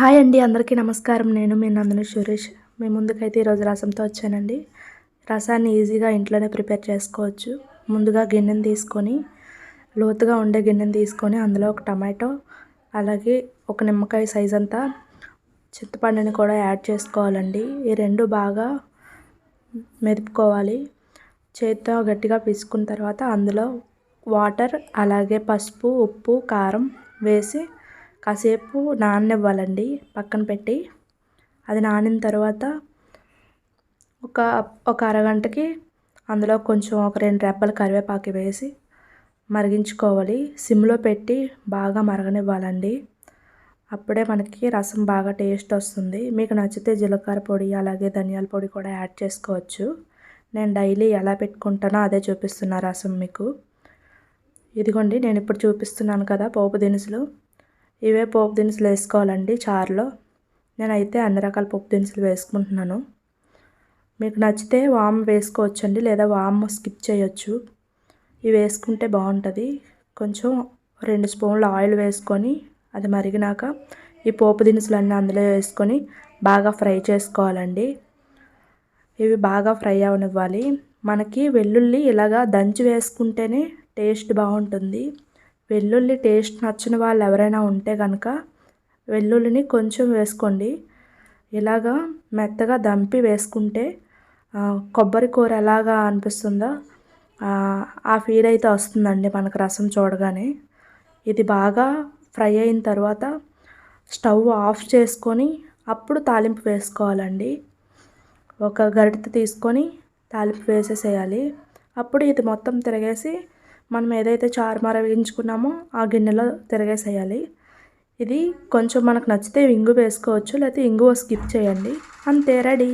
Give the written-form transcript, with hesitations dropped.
Hi అండి, అందరికీ నమస్కారం. నేను మీ నందిని సురేష్. మీ ముందుకైతే ఈరోజు రసంతో వచ్చానండి. రసాన్ని ఈజీగా ఇంట్లోనే ప్రిపేర్ చేసుకోవచ్చు. ముందుగా గిన్నెని తీసుకొని, లోతుగా ఉండే గిన్నెని తీసుకొని అందులో ఒక టమాటో, అలాగే ఒక నిమ్మకాయ సైజ్ అంతా చింతపండుని కూడా యాడ్ చేసుకోవాలండి. ఈ రెండు బాగా మెదుపుకోవాలి. చేత్తో గట్టిగా పిసుకున్న తర్వాత అందులో వాటర్, అలాగే పసుపు, ఉప్పు, కారం వేసి కాసేపు నాననివ్వాలండి పక్కన పెట్టి. అది నానిన తర్వాత ఒక అరగంటకి అందులో కొంచెం ఒక 2 రెబ్బలు కరివేపాకు వేసి మరిగించుకోవాలి. సిమ్లో పెట్టి బాగా మరగనివ్వాలండి. అప్పుడే మనకి రసం బాగా టేస్ట్ వస్తుంది. మీకు నచ్చితే జీలకర్ర పొడి, అలాగే ధనియాల పొడి కూడా యాడ్ చేసుకోవచ్చు. నేను డైలీ ఎలా పెట్టుకుంటానో అదే చూపిస్తున్నా రసం మీకు. ఇదిగోండి, నేను ఇప్పుడు చూపిస్తున్నాను కదా పోపు దినుసులు. ఇవే పోపు దినుసులు వేసుకోవాలండి చారులో. నేనైతే అన్ని రకాల పోపు దినుసులు వేసుకుంటున్నాను. మీకు నచ్చితే వాము వేసుకోవచ్చండి, లేదా వాము స్కిప్ చేయొచ్చు. ఇవి వేసుకుంటే బాగుంటుంది. కొంచెం 2 స్పూన్లు ఆయిల్ వేసుకొని అది మరిగినాక ఈ పోపు దినుసులన్నీ అందులో వేసుకొని బాగా ఫ్రై చేసుకోవాలండి. ఇవి బాగా ఫ్రై అవనివ్వాలి. మనకి వెల్లుల్లి ఇలాగా దంచి వేసుకుంటేనే టేస్ట్ బాగుంటుంది. వెల్లుల్లి టేస్ట్ నచ్చిన వాళ్ళు ఎవరైనా ఉంటే కనుక వెల్లుల్లిని కొంచెం వేసుకోండి. ఇలాగా మెత్తగా దంపి వేసుకుంటే కొబ్బరి కూర ఎలాగా అనిపిస్తుందో ఆ ఫీల్ అయితే వస్తుందండి మనకు రసం చూడగానే. ఇది బాగా ఫ్రై అయిన తర్వాత స్టవ్ ఆఫ్ చేసుకొని అప్పుడు తాలింపు వేసుకోవాలండి. ఒక గరిటె తీసుకొని తాలింపు వేసేసేయాలి. అప్పుడు ఇది మొత్తం తిరగేసి మనం ఏదైతే చారు మరిగించుకున్నామో ఆ గిన్నెలో తిరగేసేయాలి. ఇది కొంచెం మనకు నచ్చితే ఇంగు వేసుకోవచ్చు, లేకపోతే ఇంగువ స్కిప్ చేయండి. అంతే, రెడీ.